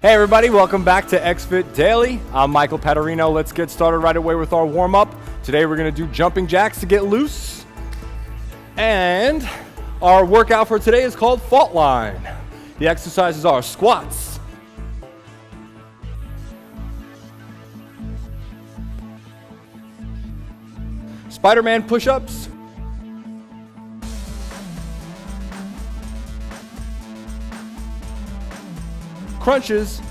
Hey everybody, welcome back to XFIT Daily. I'm Michael Patarino. Let's get started right away with our warm-up. Today we're going to do jumping jacks to get loose. And our workout for today is called fault line. The exercises are squats, Spider-Man push-ups, crunches,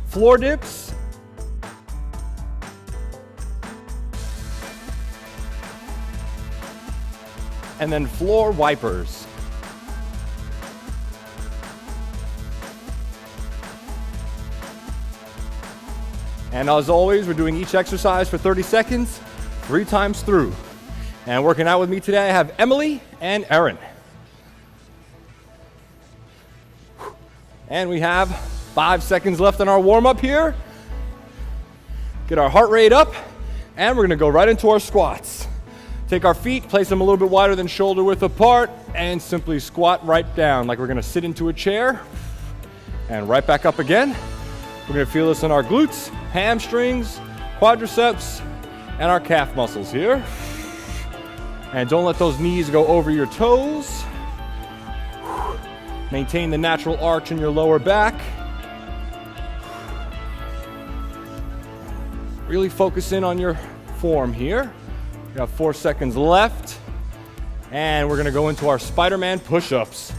floor dips, and then floor wipers. And as always, we're doing each exercise for 30 seconds, 3 times through. And working out with me today, I have Emily and Erin. And we have 5 seconds left on our warm-up here. Get our heart rate up, and we're gonna go right into our squats. Take our feet, place them a little bit wider than shoulder width apart, and simply squat right down like we're gonna sit into a chair. And right back up again. We're gonna feel this in our glutes, hamstrings, quadriceps, and our calf muscles here. And don't let those knees go over your toes. Maintain the natural arch in your lower back. Really focus in on your form here. We got 4 seconds left. And we're gonna go into our Spider-Man push-ups.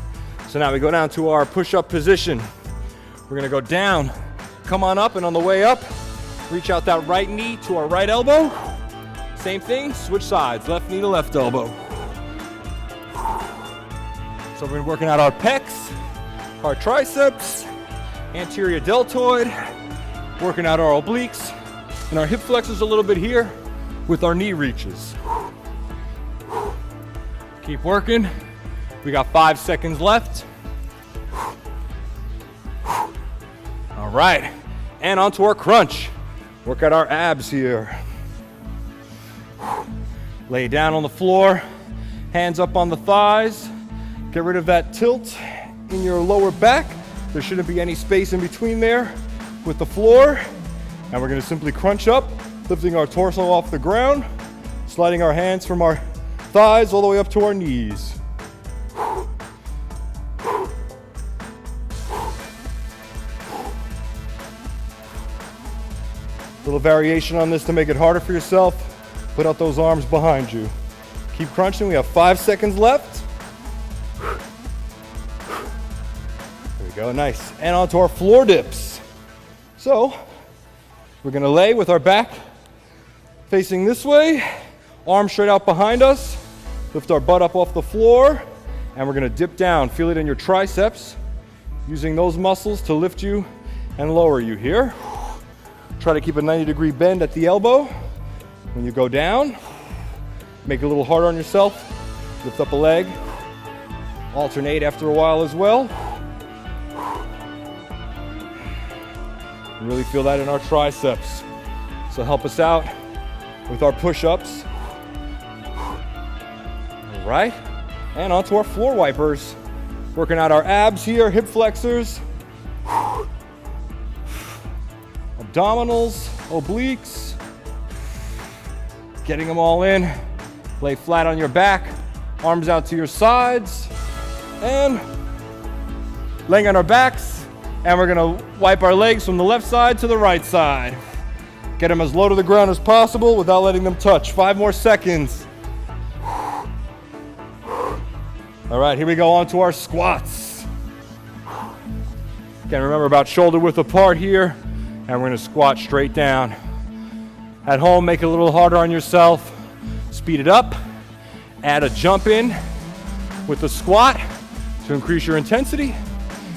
So now we go down to our push-up position. We're gonna go down, come on up, and on the way up, reach out that right knee to our right elbow. Same thing, switch sides, left knee to left elbow. So we're working out our pecs, our triceps, anterior deltoid, working out our obliques, and our hip flexors a little bit here with our knee reaches. Keep working. We got 5 seconds left. All right, and onto our crunch. Work out our abs here. Lay down on the floor, hands up on the thighs. Get rid of that tilt in your lower back. There shouldn't be any space in between there with the floor. And we're gonna simply crunch up, lifting our torso off the ground, sliding our hands from our thighs all the way up to our knees. Little variation on this to make it harder for yourself. Put out those arms behind you. Keep crunching. We have 5 seconds left. There we go. Nice. And onto our floor dips. So we're going to lay with our back facing this way, arms straight out behind us. Lift our butt up off the floor, and we're going to dip down. Feel it in your triceps, using those muscles to lift you and lower you here. Try to keep a 90-degree bend at the elbow. When you go down, make it a little harder on yourself. Lift up a leg. Alternate after a while as well. Really feel that in our triceps. So help us out with our push-ups. All right, and onto our floor wipers. Working out our abs here, hip flexors, abdominals, obliques. Getting them all in. Lay flat on your back, arms out to your sides, and laying on our backs. And we're gonna wipe our legs from the left side to the right side. Get them as low to the ground as possible without letting them touch. 5 more seconds. All right, here we go on to our squats. Again, remember about shoulder width apart here, and we're gonna squat straight down. At home, make it a little harder on yourself. Speed it up. Add a jump in with the squat to increase your intensity.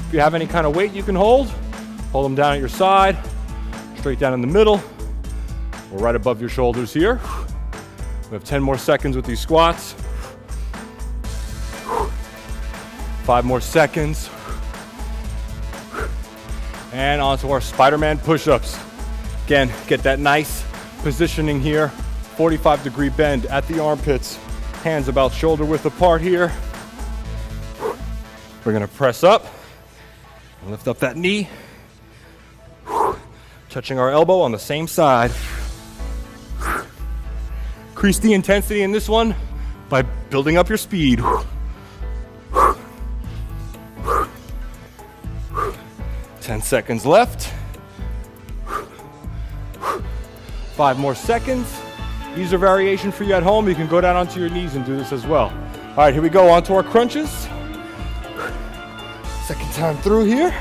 If you have any kind of weight you can hold them down at your side, straight down in the middle, or right above your shoulders here. We have 10 more seconds with these squats. 5 more seconds. And onto our Spider-Man push-ups. Again, get that nice positioning here, 45-degree bend at the armpits, hands about shoulder width apart here. We're gonna press up and lift up that knee, touching our elbow on the same side. Increase the intensity in this one by building up your speed. 10 seconds left. 5 more seconds. Easier variation for you at home. You can go down onto your knees and do this as well. All right, here we go, onto our crunches. Second time through here.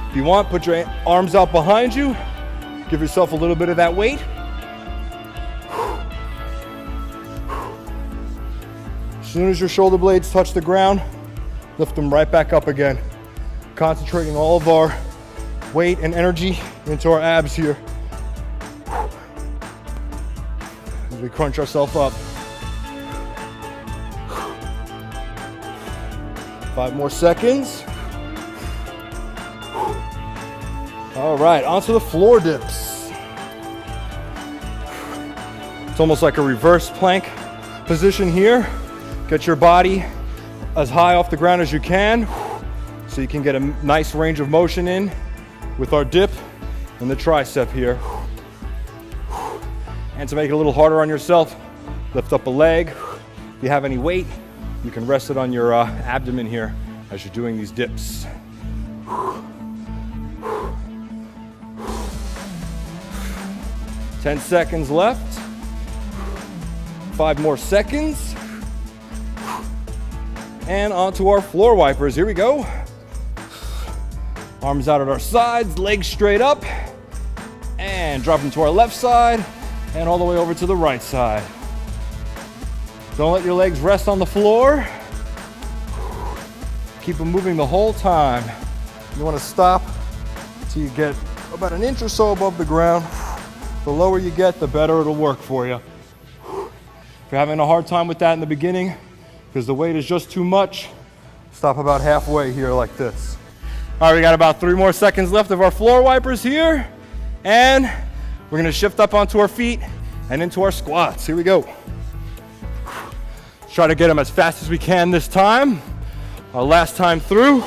If you want, put your arms out behind you. Give yourself a little bit of that weight. As soon as your shoulder blades touch the ground, lift them right back up again. Concentrating all of our weight and energy into our abs here. As we crunch ourselves up. 5 more seconds. All right, onto the floor dips. It's almost like a reverse plank position here. Get your body as high off the ground as you can so you can get a nice range of motion in with our dip and the tricep here. And to make it a little harder on yourself, lift up a leg. If you have any weight, you can rest it on your abdomen here as you're doing these dips. 10 seconds left. 5 more seconds. And onto our floor wipers. Here we go. Arms out at our sides, legs straight up. And drop them to our left side and all the way over to the right side. Don't let your legs rest on the floor. Keep them moving the whole time. You want to stop until you get about an inch or so above the ground. The lower you get, the better it'll work for you. If you're having a hard time with that in the beginning, because the weight is just too much, stop about halfway here like this. All right, we got about 3 more seconds left of our floor wipers here. And we're gonna shift up onto our feet and into our squats. Here we go. Try to get them as fast as we can this time. Our last time through,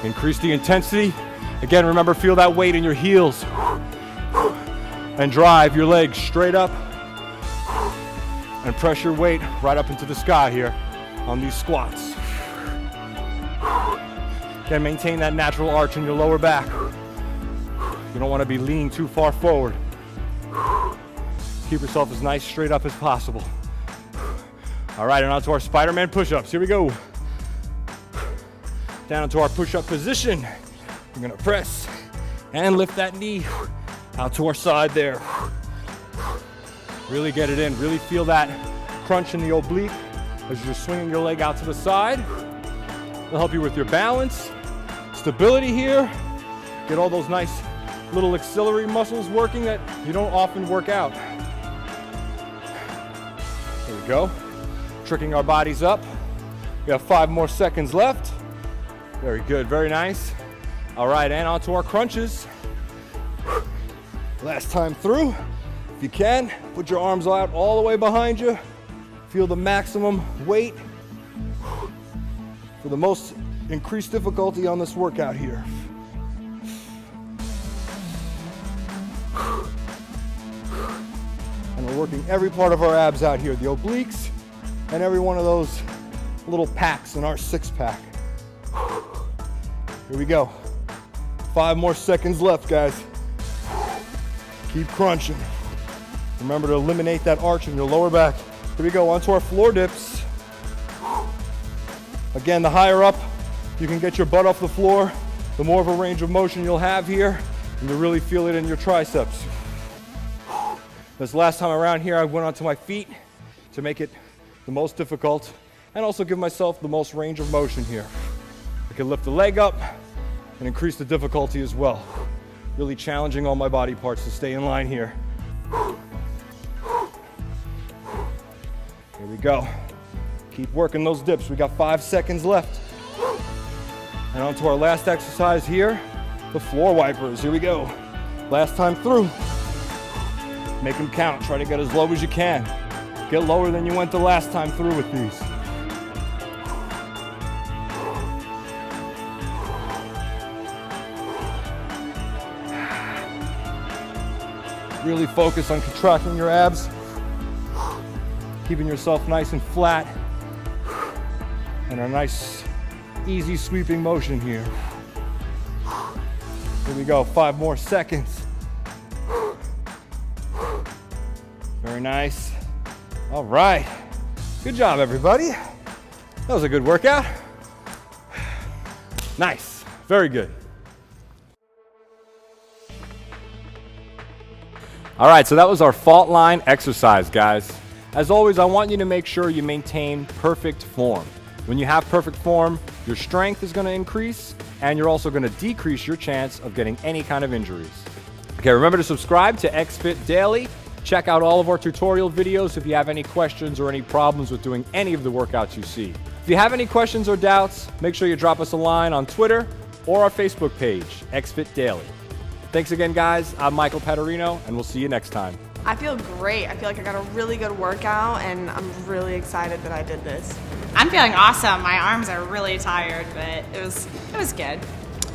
increase the intensity. Again, remember, feel that weight in your heels. And drive your legs straight up. And press your weight right up into the sky here on these squats. Again, maintain that natural arch in your lower back. You don't want to be leaning too far forward. Keep yourself as nice straight up as possible. All right, and on to our Spider-Man push-ups. Here we go. Down into our push-up position. We're gonna press and lift that knee out to our side there. Really get it in. Really feel that crunch in the oblique as you're swinging your leg out to the side. It'll help you with your balance, stability here. Get all those nice little auxiliary muscles working that you don't often work out. There we go. Tricking our bodies up. We have 5 more seconds left. Very good, very nice. All right, and onto our crunches. Last time through. If you can, put your arms out all the way behind you. Feel the maximum weight for the most increased difficulty on this workout here. And we're working every part of our abs out here, the obliques and every one of those little packs in our 6-pack. Here we go. 5 more seconds left, guys. Keep crunching. Remember to eliminate that arch in your lower back. Here we go, onto our floor dips. Again, the higher up you can get your butt off the floor, the more of a range of motion you'll have here, and you'll really feel it in your triceps. This last time around here, I went onto my feet to make it the most difficult and also give myself the most range of motion here. I can lift the leg up and increase the difficulty as well. Really challenging all my body parts to stay in line here. Here we go. Keep working those dips. We got 5 seconds left. And on to our last exercise here, the floor wipers. Here we go. Last time through. Make them count. Try to get as low as you can. Get lower than you went the last time through with these. Really focus on contracting your abs, keeping yourself nice and flat, and a nice, easy sweeping motion here. Here we go, 5 more seconds. Very nice. All right. Good job, everybody. That was a good workout. Nice. Very good. All right, so that was our fault line exercise, guys. As always, I want you to make sure you maintain perfect form. When you have perfect form, your strength is going to increase, and you're also going to decrease your chance of getting any kind of injuries. Okay, remember to subscribe to XFIT Daily. Check out all of our tutorial videos if you have any questions or any problems with doing any of the workouts you see. If you have any questions or doubts, make sure you drop us a line on Twitter or our Facebook page, XFIT Daily. Thanks again, guys. I'm Michael Patarino, and we'll see you next time. I feel great. I feel like I got a really good workout, and I'm really excited that I did this. I'm feeling awesome. My arms are really tired, but it was good.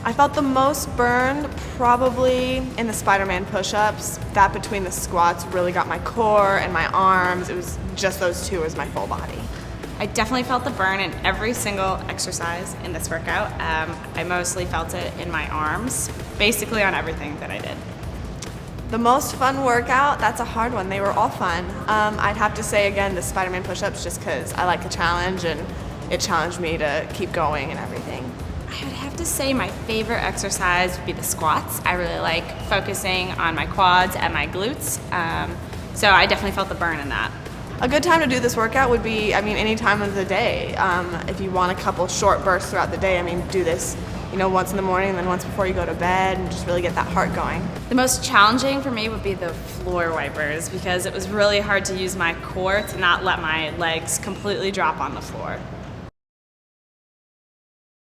I felt the most burned probably in the Spider-Man push-ups. That between the squats really got my core and my arms. It was just those two as my full body. I definitely felt the burn in every single exercise in this workout. I mostly felt it in my arms, basically on everything that I did. The most fun workout, that's a hard one. They were all fun. I'd have to say again the Spider-Man push-ups just because I like the challenge and it challenged me to keep going and everything. I would have to say my favorite exercise would be the squats. I really like focusing on my quads and my glutes, so I definitely felt the burn in that. A good time to do this workout would be, any time of the day. If you want a couple short bursts throughout the day, do this, once in the morning and then once before you go to bed and just really get that heart going. The most challenging for me would be the floor wipers because it was really hard to use my core to not let my legs completely drop on the floor.